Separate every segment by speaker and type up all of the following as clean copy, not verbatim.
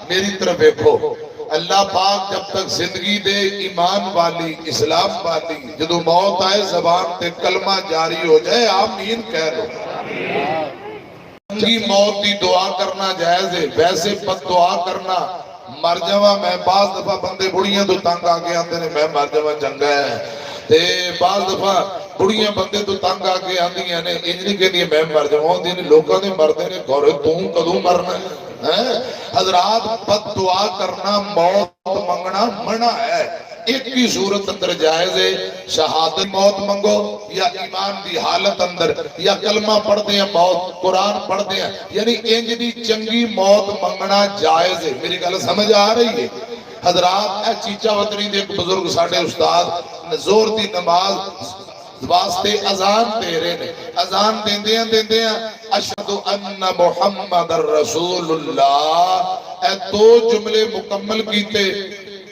Speaker 1: میری طرف دیکھو، اللہ پاک جب تک زندگی دے ایمان والی اسلام والی، جدو موت آئے زبان تے کلمہ جاری ہو جائے آمین کہہ لو۔ کی موت دی دعا کرنا جائز ہے، ویسے بد دعا کرنا مر جاواں میں بعض دفعہ بندے بڑیاں تو تنگ آگے آتے ہیں میں مر جاواں چنگا ہے، تے بعض دفعہ بڑیاں بندے تو تنگ آگے آتی ہیں انجنی کے لیے میں مر جاواں دین لوگوں نے مردے نے گورے تم کدوں مرنا ہے۔ حضرات بد دعا کرنا موت منگنا منع ہے، ایک کی صورت اندر جائز ہے، شہادت موت منگو یا ایمان دی حالت اندر یا کلمہ پڑھ دیں موت قرآن پڑھ دیں، یعنی انج دی چنگی موت منگنا جائز ہے۔ میری گل سمجھ آ رہی ہے؟ حضرات اے چیچا وطنی دے ایک بزرگ ساڑھے استاد زور دی نماز واسطے اذان دے رہے ہیں، اذان دیندے ہیں اشہدو ان محمد رسول اللہ، اے دو جملے مکمل کیتے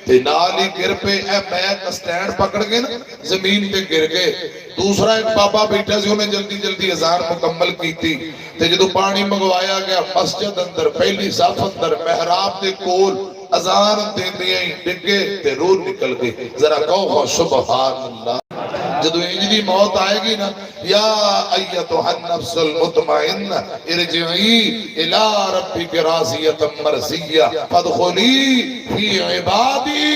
Speaker 1: تے نالی گر پہ اے بیک سٹینڈ پکڑ گئے نا زمین تے گر گئے۔ دوسرا ایک بابا بیٹھا سی انہیں جلدی جلدی اذان مکمل کی تھی تے جدو پانی منگوایا گیا مسجد اندر پہلی صف اندر محراب دے کول اذان دیندیاں ہی ڈگے تے روح نکل گئی۔ ذرا کہو سبحان اللہ۔ جدو انجلی موت آئے گی نا یا ایتها النفس المطمئن ارجعی الى ربک راضیۃ مرضیہ فادخلی فی عبادی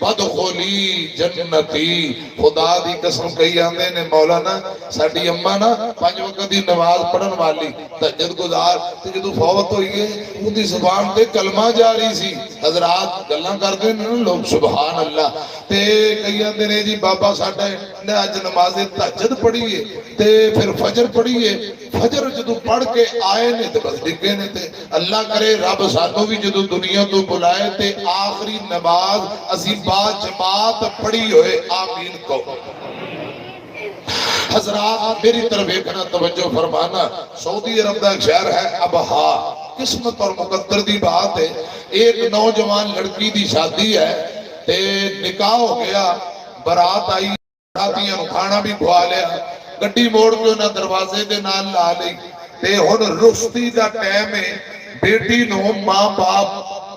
Speaker 1: فادخلی جنتی۔ خدا دی قسم کہی آندے نے مولانا ساڈی اماں نا 5 وقت دی نماز پڑھن والی تہجد گزار تے جدو فوت ہوئی ہے اون دی زبان تے کلمہ جاری سی۔ حضرات گلاں کردے نے لوگ سبحان اللہ تے کہی آندے نے جی بابا ساڈا نے اج نماز تہجد پڑھی ہے تے پھر فجر پڑھی ہے، فجر جدو پڑھ کے آئے نے تے بس ڈگے نے تے اللہ کرے رب سانو بھی جدو دنیا تو بلائے تے آخری نماز اسی با جماعت پڑھی ہوئے آمین کو۔ حضرات میری طرف ایکنا توجہ فرمانا، سعودی عرب دا ایک شہر ہے ابہا، قسمت اور مقدر دی بات ہے، ایک نوجوان لڑکی دی شادی ہے تے نکاح ہو گیا، برات آئی راتیاں نو کھانا بھی کھوا لیا، گڈی موڑ کے انہاں دروازے دے نال لا لی تے ہن رخصتی دا ٹائم ہے، بیٹی نو ماں باپ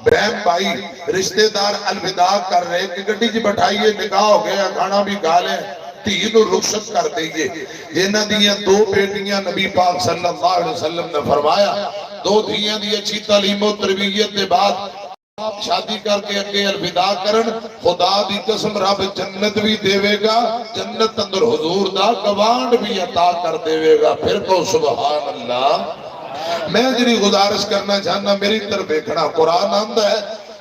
Speaker 1: بہن بھائی رشتہ دار الوداع کر رہے کہ گڈی جی بٹھائیے نکاح ہو گیا کھانا بھی کھا لیں دھی نو رخصت کر دئیے۔ جنہ دیاں 2 بیٹیاں نبی پاک صلی اللہ علیہ وسلم نے فرمایا 2 دھیاں دی اچھی تعلیم و تربیت دے بعد شادی کر کے اگے الوداع کرن، خدا دی قسم رب جنت بھی دے گا، جنت اندر حضور دا گوانڈ بھی عطا کر دے گا۔ پھر تو سبحان اللہ۔ میں جنہی گزارش کرنا چاہنا میری طرف دیکھنا، قرآن آندہ ہے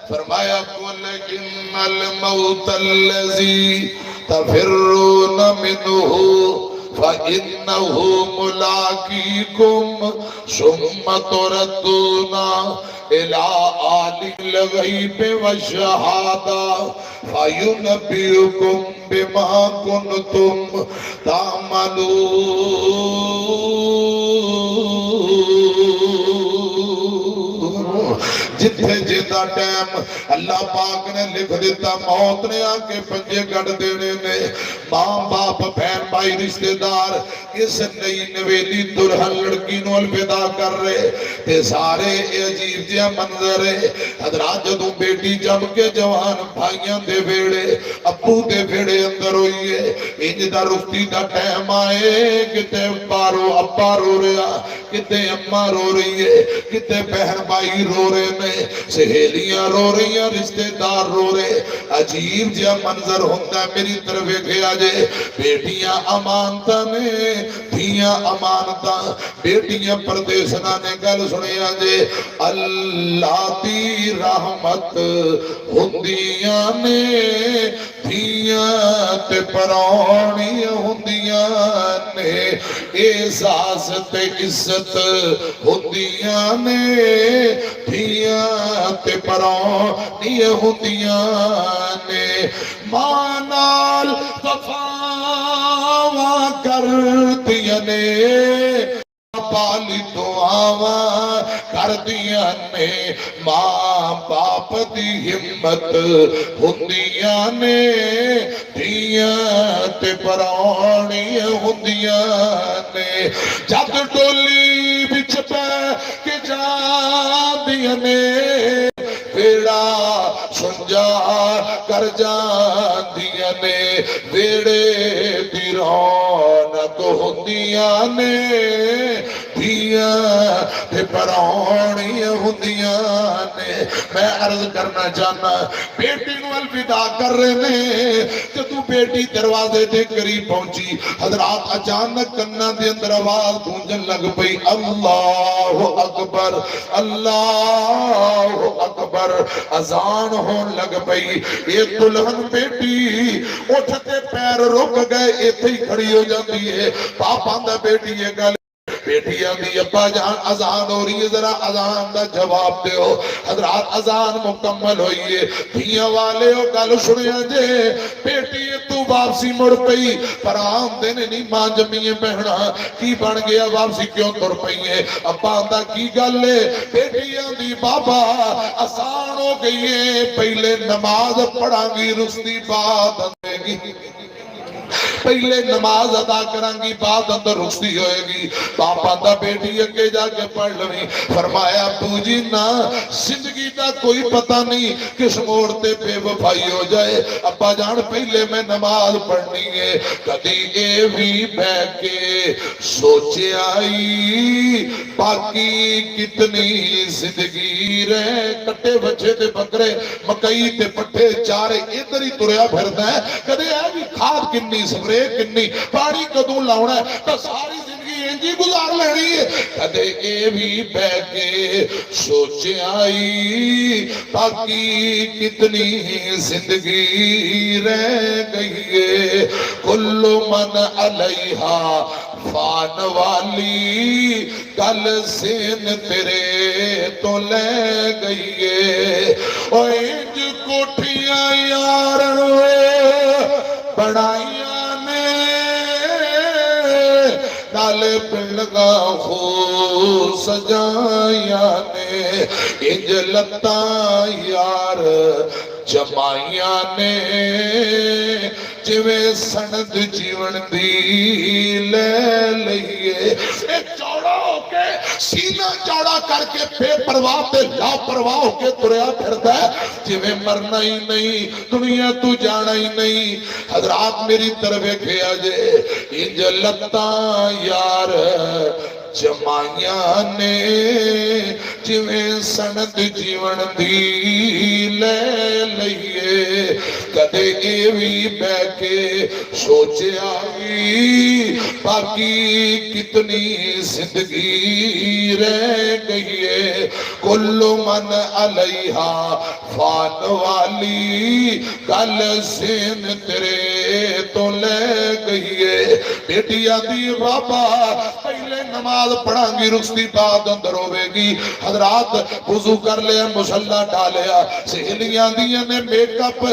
Speaker 1: فرمایا قُلْ إِنَّ الْمَوْتَ الَّذِي تَفِرُّونَ مِنْهُ فَإِنَّهُ مُلَاقِيكُمْ ثُمَّ تُرَدُّونَ إِلَىٰ عَالِمِ الْغَيْبِ وَالشَّهَادَةِ فَيُنَبِّئُكُم بِمَا كُنتُمْ تَعْمَلُونَ۔ جتھے جیدہ ٹائم اللہ پاک نے لکھ دیتا موت نے آکے پنجے گڑ دینے نے، ماں باپ بہن بھائی رشتہ دار اس نئی نویلی دلہن لڑکی نو الوداع کر رہے تے سارے عجیب جہاں منظر ہے۔ حضرات جدوں بیٹی جم کے جوان بھائیاں دے بیڑے ابو دے بیڑے اندر ہوئیے انج دا رختی دا ٹائم آئے کتے ابا رو رہا کتے اماں رو رہی ہے کتے بہن بھائی رو رہے میں سہیلیاں رو رہی ہیں رشتہ دار رو رہے، عجیب جہاں منظر ہوتا ہے۔ میری طرف ایک آجے بیٹیاں امانتہ نے دھیاں امانتہ بیٹیاں پردیسنا نے گل سنے آجے اللہ دی رحمت ہندیاں نے دھیاں تے پرانی ہندیاں نے احساس تے عزت ہندیاں نے دھیاں تے پرانی ہندیاں نے ماں نال وفاواں کردیاں نے پالی دعاواں کردیاں نے ماں باپ دی ہمت ہندیاں نے دھیاں تے پرانی ہندیاں نے جد ڈولی بچ پہ کے جاندیاں نے جا کر جاندیاں نے ویڑے دی رونق ہوندیاں نے دھیاں تے پرونیاں ہوندیاں نے میں عرض کرنا چاہنا بیٹی نو الوداع کر رہے نے جدوں بیٹی دروازے دے قریب پہنچی حضرات اچانک کنا دے اندر آواز گونجن لگ پئی اللہ اکبر اللہ اکبر اذان ہون لگ پئی یہ دلہن بیٹی اٹھتے پیر رک گئے ایتھے ہی کھڑی ہو جاتی ہے پاپا دا بیٹی یہ گل بیٹی آدھی ابا جان اذان ہو رہی ہے ذرا اذان دا جواب دے ہو حضرات اذان مکمل ہوئی ہے دھیاں والے ہو گل سنیا جے بیٹی تو واپسی مڑ پئی پر آم دینے نہیں ماں جمیے بہنا کی بن گیا واپسی کیوں تر پئی ہے ابا آندہ کی گل ہے بیٹی آدھی بابا اذان ہو گئی ہے پہلے نماز پڑھاں گی رستی بات دے گی پہلے نماز ادا کرانگی بعد اندر رخصتی ہوئے گی پاپا دا بیٹی اگے جا کے پڑھ لویں فرمایا ابو جی نا زندگی دا کوئی پتہ نہیں کس موڑتے بے وفائی ہو جائے ابا جان پہلے میں نماز پڑھنی ہے کدی اے بھی بہ کے سوچے آئی باقی کتنی زندگی رہے کٹے بچے تے بکرے مکئی تے پٹھے چارے ادھر ہی تریا پھرنا ہے کدے اے بھی کھاد کنی سپرے کنی پانی کدوں لاؤنا ہے تو ساری زندگی انجی گزار لینی ہے کدے اے بھی بہ کے سوچ آئی باقی کتنی زندگی رہ گئی ہے کل من علیہا فان والی کل سین تیرے تو لے گئی ہے اور انج کوٹھیاں یار بڑھائیاں نے نالے پلگا خو سجائیاں نے انج لتاں یار جمائیاں نے جویں سند جیون دی لے لئیے ایک چوڑا ہو کے سینہ چوڑا کر کے بے پرواہ تے لا پرواہ ہو کے تریا پھرتا ہے جویں مرنا ہی نہیں دنیا تو جانا ہی نہیں حضرات میری طرف کھیا جے انج لتاں یار جمائیاں نے جویں سند جیون دی لے لئیے کدے اے بھی بہ کے سوچے آئی باقی کتنی زندگی رہ گئی ہے کل من علیہا فان والی کل سین تیرے تو لے گئی ہے بیٹی آدھی بابا پہلے نماز پڑھاں گی رخصتی بعد اندر ہوئے گی حضرات وضو کر لیا مسلح ڈالیا سہیلیاں دیاں نے make up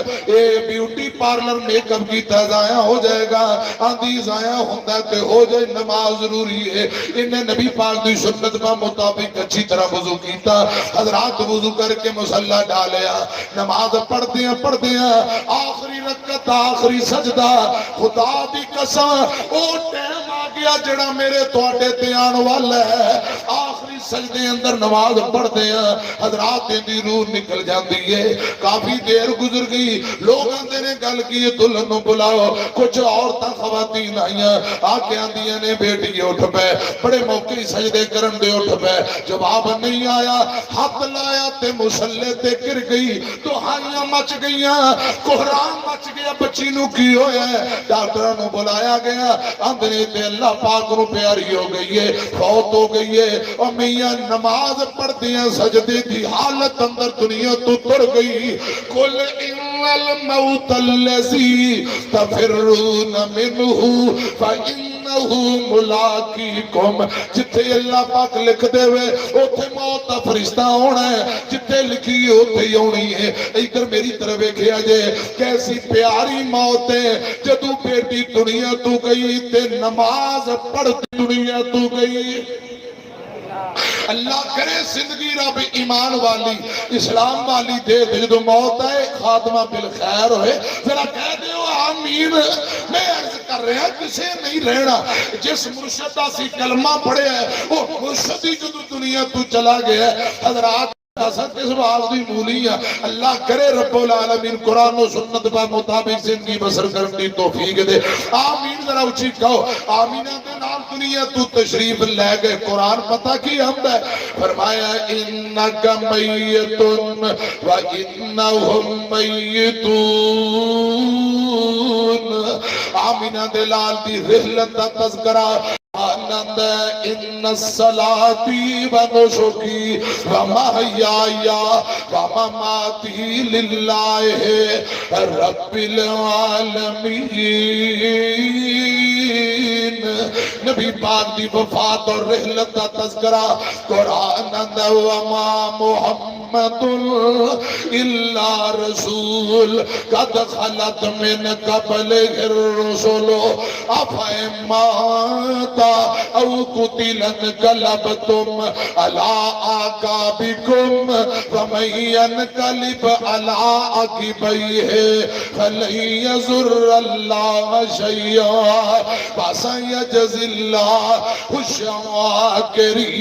Speaker 1: beauty parlour make up کی ضائع ہو جائے گا آندھی ضائع ہوندہ تے ہو جائے نماز ضروری ہے انہیں نبی پاک دی سنت میں مطابق اچھی طرح وضو کیتا حضرات وضو کر کے مسلح ڈالیا نماز پڑھ دیاں آخری رکعت آخری سجدہ خدا دی قسم او ٹائم آ گیا جڑا میرے تواڈے تے آن والا ہے آخری سجدے اندر نماز پڑھتے ہیں حضرات دی روح نکل جاتی ہے کافی دیر گزر گئی لوگ آندے نے گل کی دلہنوں بلاؤ کچھ عورتاں خواتین آئیاں آکے آندیاں نے بیٹی اٹھ پہ بڑے موقعی سجدے کرن دے اٹھ پہ جواب نہیں آیا ہاتھ لایا تے مسلح تے گر گئی تو ہائیاں مچ گئیاں کوہرام مچ گیا بچی نو کی ہویا ہے ڈاکٹروں نے بلایا گیا آندنے تے اللہ پاک نو پیاری ہو گئی ہے فوت ہو گئی ہے اور میاں نماز پڑھتے ہیں سجدے کی حالت اندر دنیا تو تر گئی کل ان الموت اللذی تفرون منہ فإنہ ملاقیکم جتھے اللہ پاک لکھ دے ہوئے اتھے موت کا فرشتہ ہونا ہے جتھے لکھی اتھے ہی ہونی ہے ادھر میری طرف دیکھیا جے کیسی پیاری موت ہے جدو بیٹی دنیا تو گئی تے نماز پڑھتی دنیا تو گئی اللہ کرے زندگی رب ایمان والی اسلام والی دے دے جدو موت ہے خاتمہ بالخیر ہوئے ذرا کہہ دے ہو آمین میں عرض کر رہا کسے نہیں رہنا جس مرشدہ سی کلمہ پڑھے ہے وہ مرشدی جدو دنیا تو چلا گیا ہے حضرات ایسا کس بات دی مولی ہے اللہ کرے رب العالمین قرآن و سنت پر مطابق زندگی بسر کرنے توفیق دے آمین ذرا اچھی کہو آمینہ دے نام دنیا تو تشریف لے گئے قرآن پتہ کی حمد ہے فرمایا انکا میتن و انہم میتون آمینہ دے لال دی رحلت دا تذکرہ آنند ان الصلاتی و نسکی و محیایا و مماتی للہ رب العالمین نبی پاک دی وفات اور رحلت کا تذکرہ قرآن وما محمد الا رسول قد خلت من قبل الرسل افائم ماتا او قتلن قلبتم على آقابكم ومن ينقلب على عقبيه فلن يضر الله شيئا وسيجزي الله الشاكرين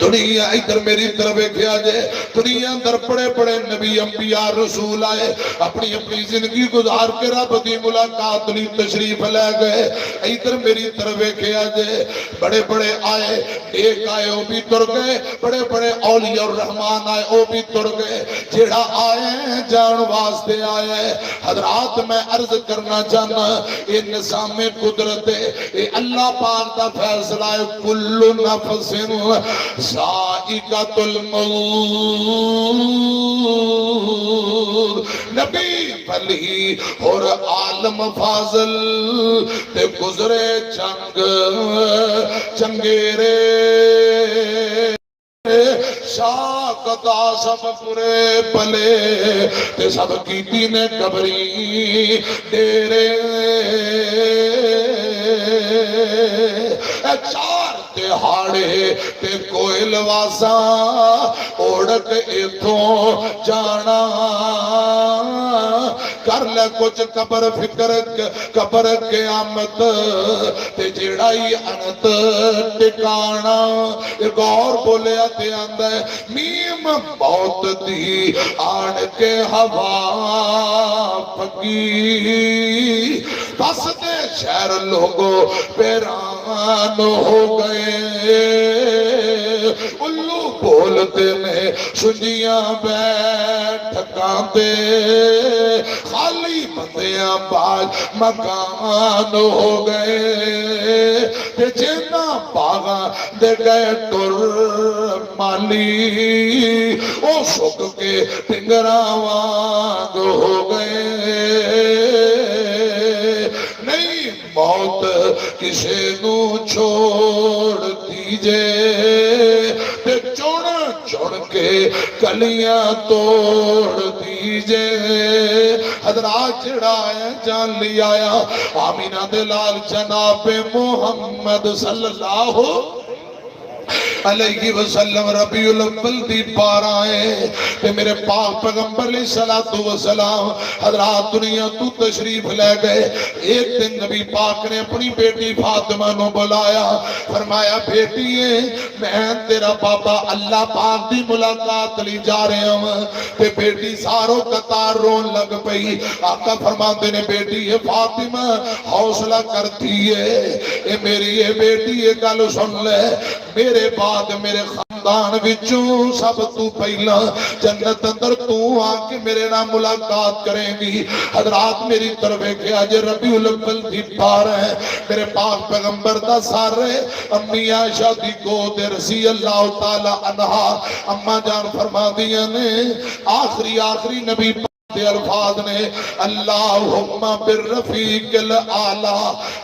Speaker 1: دنیا ادھر میری طرف کیا جائے دنیا اندر بڑے بڑے نبی انبیاء رسول آئے اپنی اپنی زندگی گزار کے رب دی ملاقات لی تشریف لے گئے ادھر میری طرف کیا جائے بڑے بڑے آئے ایک آئے وہ بھی تر گئے بڑے بڑے اولیاء الرحمن آئے وہ بھی تر گئے جڑا آئے جان واسطے آئے حضرات میں عرض کرنا چاہنا یہ نظام قدرت ہے اللہ پاک دا فیصلہ ہے کل نفس ذائقۃ الموت نبی بلی اور عالم فاضل تے گزرے چنگ چنگیرے شاکتا سب پورے پلے تے سب کیتی نے قبری ڈیرے چار تہاڑے تے کوئل واساں اوڑک ایتھوں جانا کر لے کچھ قبر فکر قبر قیامت تے جڑائی انت ٹکانا ایک اور بولے آتے آندہ ہے میم موت دی آن کے ہوا پکی بس دے شہر لوگوں پیران ہو گئے الو بولتے میں سنجیاں بیٹھ کانتے خالی بندیاں باج مکان ہو گئے تے جینا باغاں دے گئے ٹر مالی او سک کے پنگراں وانگ ہو گئے نہیں موت کسے نو چھوڑ دیجے تے چڑ چڑ کے کلیاں توڑ دیجے حضرات چڑھایا جان لی آیا آمینہ دلال جناب محمد صلی اللہ علیہ وسلم ربیع الاول دی پار آئے کہ میرے پاک پیغمبر علیہ السلام حضرات دنیا تو تشریف لے گئے ایک دن نبی پاک نے اپنی بیٹی فاطمہ نو بلایا فرمایا بیٹیے میں تیرا بابا اللہ پاک دی ملاقات لی جا رہے ہوں کہ بیٹی ساروں قطار رون لگ پئی آقا فرماندے نے بیٹی یہ فاطمہ حوصلہ کرتی ہے اے میری یہ بیٹی یہ گل سن لے میرے بعد میرے خاندان وچوں سب تو پہلا جنت اندر تو آکے میرے نام ملاقات کریں گی حضرات میری طرف کہ آج ربیع الاول دی پار ہے میرے پاک پیغمبر دا سارے امی عائشہ دی گود رضی اللہ تعالی عنہ اماں جان فرما دیا نے آخری نبی الفاظ نے اللہم بالرفیق العالی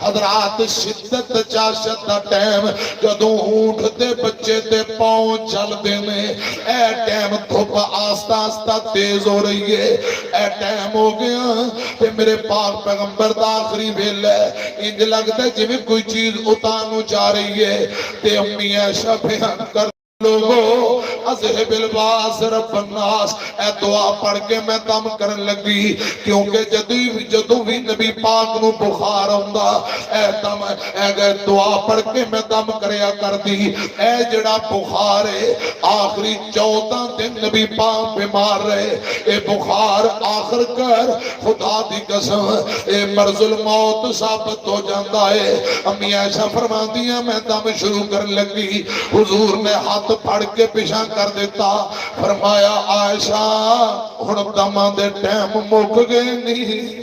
Speaker 1: حضرات شدت چاشت دا ٹیم جدوں اونٹ دے بچے دے پاؤں چل دینے اے ٹیم دھوپ آستا آستا تیز ہو رہی ہے اے ٹیم ہو گیا تے میرے پاک پیغمبر دا آخری ویل ہے انج لگتا ہے جویں کوئی چیز اتانو جا رہی ہے تے امی عائشہ بیان کر لوگو اذهب الباس رب الناس، اے دعا پڑھ کے میں دم کرن لگی، کیونکہ جدوں بھی نبی پاک نو بخار آندا اے دم اے دعا پڑھ کے میں دم کریا کر دی، اے جڑا بخار ہے آخری 14 دن نبی پاک بیمار رہے، اے بخار آخر کر خدا دی قسم اے مرض الموت ثابت ہو جاندہ ہے۔ امی عائشہ فرماندیاں میں دم شروع کر لگی، حضور نے ہاتھ پھڑ کے پیچھے کر دیتا، فرمایا عائشہ ہن دماں دے ٹائم مک گئے نہیں،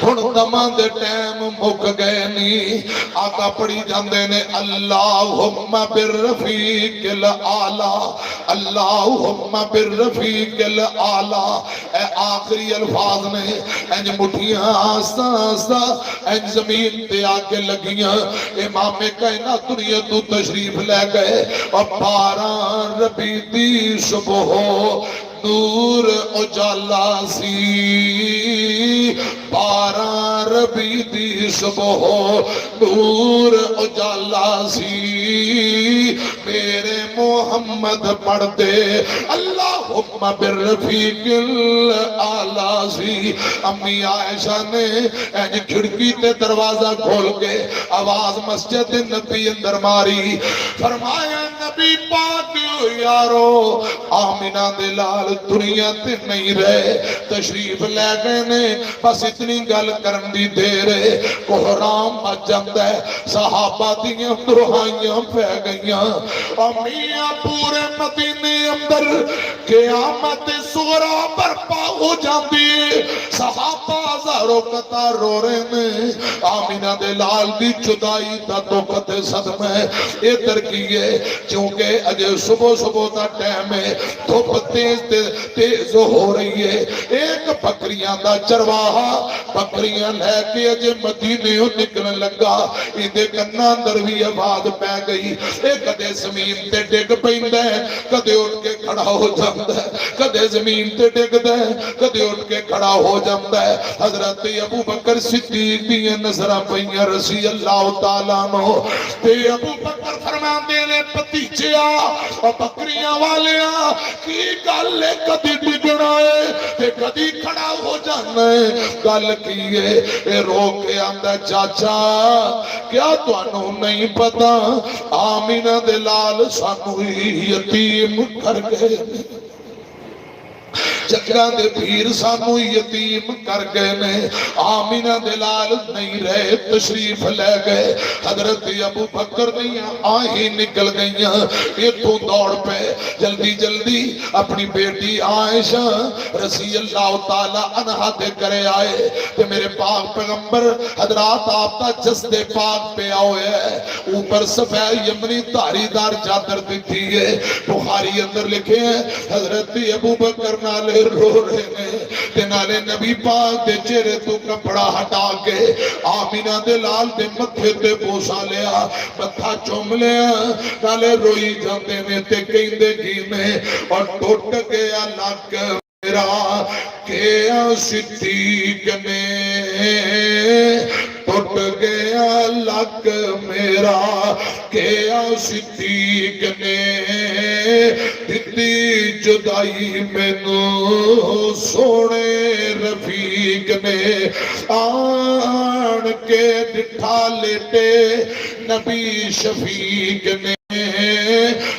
Speaker 1: ہن دماں دے ٹائم مک گئے نہیں۔ آقا پڑھی جاندے نے اللہم بالرفیق الاعلیٰ، اللہم بالرفیق الاعلیٰ، اے آخری الفاظ نے انج مٹھیاں آستا آستا انج زمین تے آکے لگیاں، امام کائنات دنیا تو تشریف لے گئے، اور 12 ربیع دی صبح نور اجالا سی، 12 ربیع دی صبح نور اجالا سی، میرے محمد پڑھ دے اللہم بالرفیق الاعلیٰ سی۔ امی عائشہ نے کھڑکی تے دروازہ کھول کے آواز مسجد نبی اندر ماری، فرمایا نبی پاک یارو آمینہ دلال دنیا تے نہیں رہے، تشریف لے گئے نے، بس اتنی گل کرن دی دیر ہے، کوہرام مچ جاندہ ہے، صحابہ دیاں دروہائیاں پہ گئیاں، امیاں پورے مدینے اندر قیامت صغرا برپا ہو جاندی ہے، صحابہ ہزاروں قطار رو رہے نے، آمینہ دلال دی جدائی دا دکھت صدمہ ہے، یہ ترکیے چونکہ اجے صبح صبح دا ٹائم ہے، دھوپ تیز ہو رہی ہے، ایک بکریاں دا چرواہا بکریاں لے کے اجے مدینے نکلن لگا، اندے کناں اندر بھی آواز پہ گئی، ایک کدے زمین تے ڈگ پیندا ہے، کدے اٹھ کے کھڑا ہو جاتا ہے، کدے زمین تے ڈگدا ہے، کدے اٹھ کے کھڑا ہو جاتا ہے۔ حضرت ابو بکر صدیق دی نظراں پئیاں رضی اللہ تعالیٰ عنہ، تے ابو بکر فرماندے نے بھتیجیا اور بکریاں والیاں کی گل ہے، کدی ڈگنا ہے تے کدی کھڑا ہو جانا ہے، گل کی ہے اے رو کے آندا چاچا کیا تانوں نہیں پتا آمینہ دلال سانو یتیم کر گئے، جگہ دے پیر سانو یتیم کر گئے نے، آمینہ دلال نہیں رہے تشریف لے گئے، حضرت ابو بکر دیاں آہیں نکل گئیاں، یہ تو دوڑ پہ جلدی جلدی اپنی بیٹی عائشہ رضی اللہ تعالیٰ عنہ دے کرے آئے کہ میرے پاک پیغمبر حضرات آپ تا جسد پاک پہ آئے ہے، اوپر سفید یمنی تاری دار چادر دیتی ہے، بخاری اندر لکھے ہیں حضرت ابو بکر نالے رو رہے ہیں تے نالے نبی پاک دے چہرے تو کپڑا ہٹا کے آمینہ دلال دے متھے تے بوسا لیا، متھا چوم لیا، نالے روئی جاندے میں تے کہندے گی میں، اور ٹوٹ گیا لک میرا کیا صدیق نے، ٹوٹ گیا لک میرا کیا صدیق نے، دتی جدائی میں نو سونے رفیق نے، آن کے ڈٹھا لیتے نبی شفیق نے،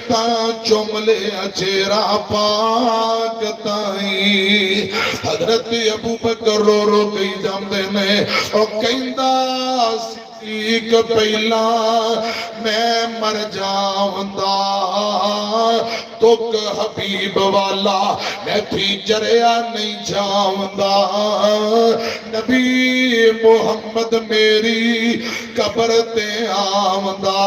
Speaker 1: تا چملے چہرہ پاک تائیں، حضرت ابو بکر رو رو کئی جاندے نے، اور کہندہ صدیق پہلا میں مر جاؤندہ، تک حبیب والا میں تھی جریا نہیں جاؤندہ، نبی محمد میری قبر تے آمدہ،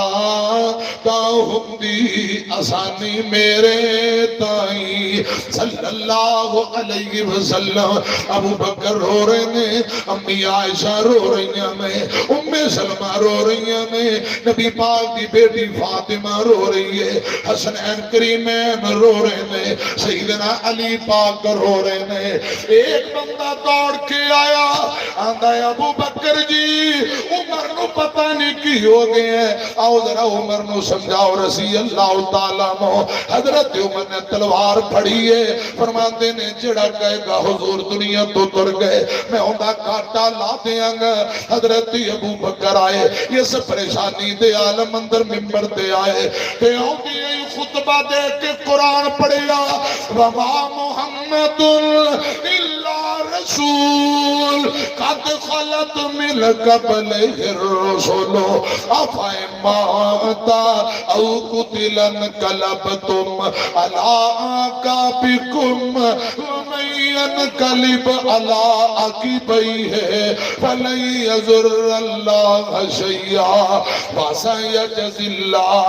Speaker 1: تا ہندی آسانی میرے تائیں صلی اللہ علیہ وسلم۔ ابو بکر رو رہے ہیں، امی عائشہ رو رہی ہیں، میں ام سلمہ رو رہی ہیں، میں نبی پاک دی بیٹی فاطمہ رو رہی ہے، حسنین کریمین رو رہے ہیں، سیدنا علی پاک رو رہے ہیں۔ ایک بندہ دوڑ کے آیا، آندہ ابو بکر جی عمر نو پتہ نہیں کی ہو گئے ہیں. آؤ ذرا عمر نو سمجھاؤ. رضی اللہ تعالیٰ عنہ حضرت عمر نے تلوار پھڑی ہے. فرماتے نے جڑا کہے گا حضور دنیا تو تر گئے میں ہوندہ کاٹا لا دیاں گا. حضرت ابو بکر آئے یہ سب پریشانی دے عالم اندر ممبر دے آئے تے ہوندی خطبہ دے کے قرآن پڑھیا. وما محمد الا رسول قد خلت من قبلہ الرسل افئن مات او قتل انقلبتم علی اعقابکم ومن ينقلب على عقبیہ فلن یضر اللہ شیئا وسیجزی اللہ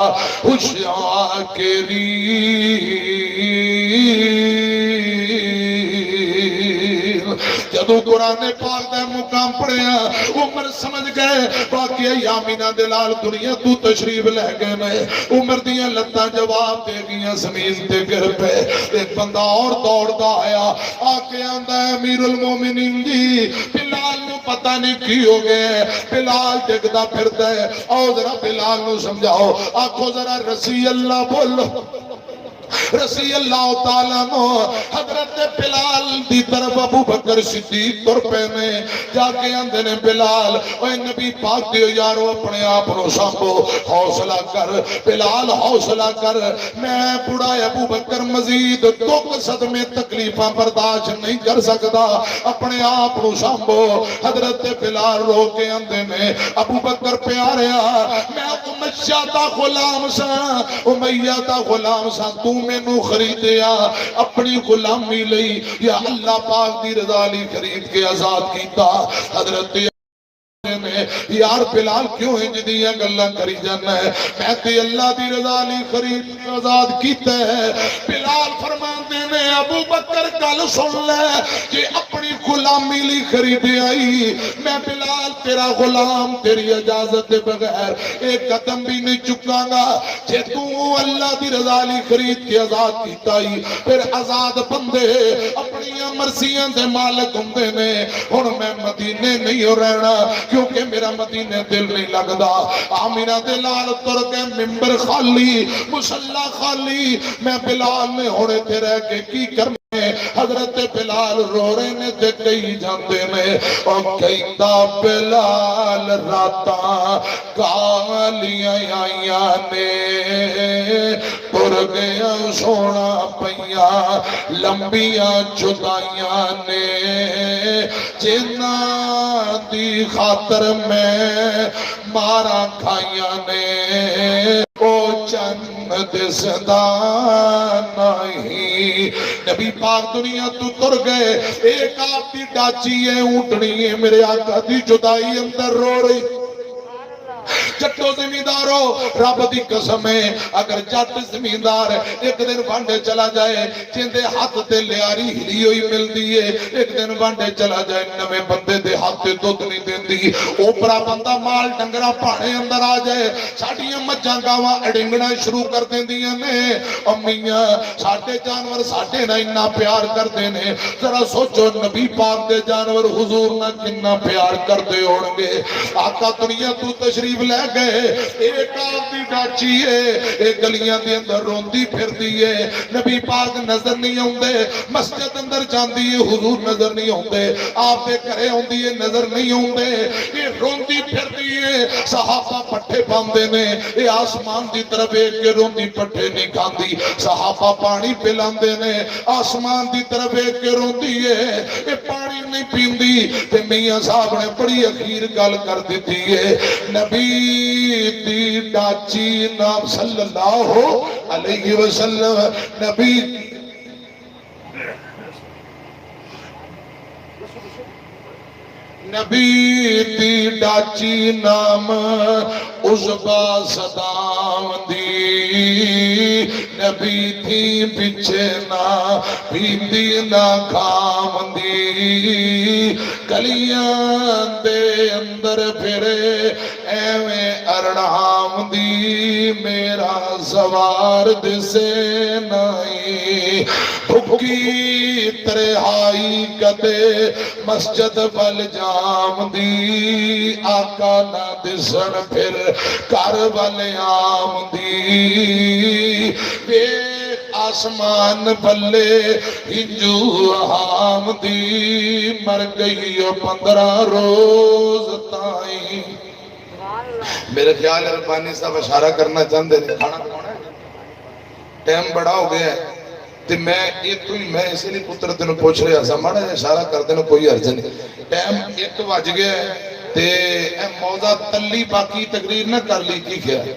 Speaker 1: الشاکرین. جدو قرآن پاک دا مقام پڑھیا عمر سمجھ گئے باقی آمینہ دلال دنیا تو تشریف لے گئے میں. عمر دیاں لتاں جواب دے گیاں زمین تے گر پہ. ایک بندہ اور دوڑ دا آیا آکے آندہ ہے امیر المومنین جی بلال نو پتہ نہیں کی ہو گئے. بلال دیکھتا پھرتا ہے. آؤ ذرا بلال نو سمجھاؤ. آکھو ذرا رسی اللہ بولو. رضی اللہ تعالیٰ عنہ حضرت بلال دی طرف ابو بکر صدیق تر پہنے جا کے اندھے نے بلال اے نبی پاک دیو یارو اپنے آپنوں سامبو حوصلہ کر. بلال حوصلہ کر میں بڑا ابو بکر مزید دکھ صدمے تکلیفاں برداشت نہیں کر سکتا اپنے آپنوں سامبو. حضرت بلال رو کے اندھے نے ابو بکر پیاریا میں امیہ دا غلام سا امیہ دا غلام سا تو میں نو خریدیا اپنی غلامی لئی یا اللہ پاک دی رضا لی خرید کے آزاد کیتا. حضرت میں یار بلال کیوں ہیں جدیاں گلہ کری جانا ہے میں تے اللہ دی رضا لی خرید کے آزاد کیتا ہے. بلال فرماندے نے ابو بکر کل سن لے کہ اپنی غلامی لی خریدے آئی میں بلال تیرا غلام تیری اجازت دے بغیر ایک قدم بھی نہیں چکا گا. جے تو اللہ دی رضا لی خرید کے آزاد کیتا ہی پھر آزاد بندے اپنی مرضیاں دے مالک ہوندے نے. ہن میں مدینے نہیں ہو رہنا کیونکہ میرا مدینے دل نہیں لگدا. آمینہ دلال تر کے ممبر خالی مسلح خالی میں بلال نے ہونے تے رہ کے کی کرنے. حضرت بلال رو رہے نے تے کئی جاندے میں اور کئی دا بلال راتا کالیاں آئیاں نے تر گیا سونا پیا لمبیاں جدائیاں نے جنہ دی خاطر میں مارا کھائیاں نے او چند دسدا نہیں. نبی پاک دنیا تو تر گئے ایک آپ دی ڈاچی ہے اونٹنی ہے میرے آقا دی جدائی اندر رو رہی. جٹو زمیندارو رب دی قسم ہے اگر جٹ زمیندار ایک دن وانڈے چلا جائے جندے ہاتھ تے لیاری ہلی ہوئی مل دیئے ایک دن وانڈے چلا جائے نوے بندے دے ہاتھ تے دودھ نہیں دین دی اوپرا بندہ مال ڈنگرہ پانے اندر آ جائے ساڑھیاں مجھاں گاواں اڑنگنا شروع کر دیں دیاں نے. امیاں ساڑھے جانور ساڑھے نہ انہا پیار کر دینے. ذرا سوچو نبی پاک دے جانور حضور نہ کنہ پیار کر دے ہوڑنگے. آقا دنیا تو تشریف لے گئے ایک آپ دی ڈاچی ہے ایک گلیاں دی اندر روندی پھر دیئے. نبی پاک نظر نہیں ہوندے مسجد اندر جاندی ہے حضور نظر نہیں ہوندے آپ دے کرے ہوندی ہے نظر نہیں ہوندے. یہ روندی پھر دیئے صحابہ پٹھے باندے نے یہ آسمان دی طرف ایک کے روندی پٹھے نہیں کھاندی. صحابہ پانی پلاندے نے آسمان دی طرف ایک کے روندی ہے یہ پانی نہیں پیندی. تے میاں صاحب نے بڑی اخیر گل کر دیتی ہے نبی دی ڈاچی نام صلی اللہ علیہ وسلم نبی نبی دی ڈاچی نام عزبا صدام دی نبی تھی پچھے نہ پیندی نہ کھام دی گلیاں دے اندر پھرے ایویں ارڑام دی میرا سوار دسے نہیں بھکی ترہائی کدے مسجد ول جام دی آقا نہ دسن پھر کر ول آم دی ویکھ آسمان بلے ہنجو حام دی مر گئی 15 روز تائیں میرے خیال ربانی صاحب اشارہ کرنا چاہتے ہیں کھانا کھانا ہے ٹائم بڑا ہو گیا ہے تو میں اسی لیے پتر تینوں پوچھ رہا سا ماڑا اشارہ کرتے ہیں کوئی عرض نہیں ٹائم 1 بج گیا ہے تے اے موضوع تلی باقی تقریر نہ کر لی کی خیال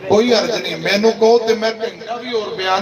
Speaker 1: کوئی عرض نہیں میں نو کہو تے میں گھنٹہ بھی اور بیان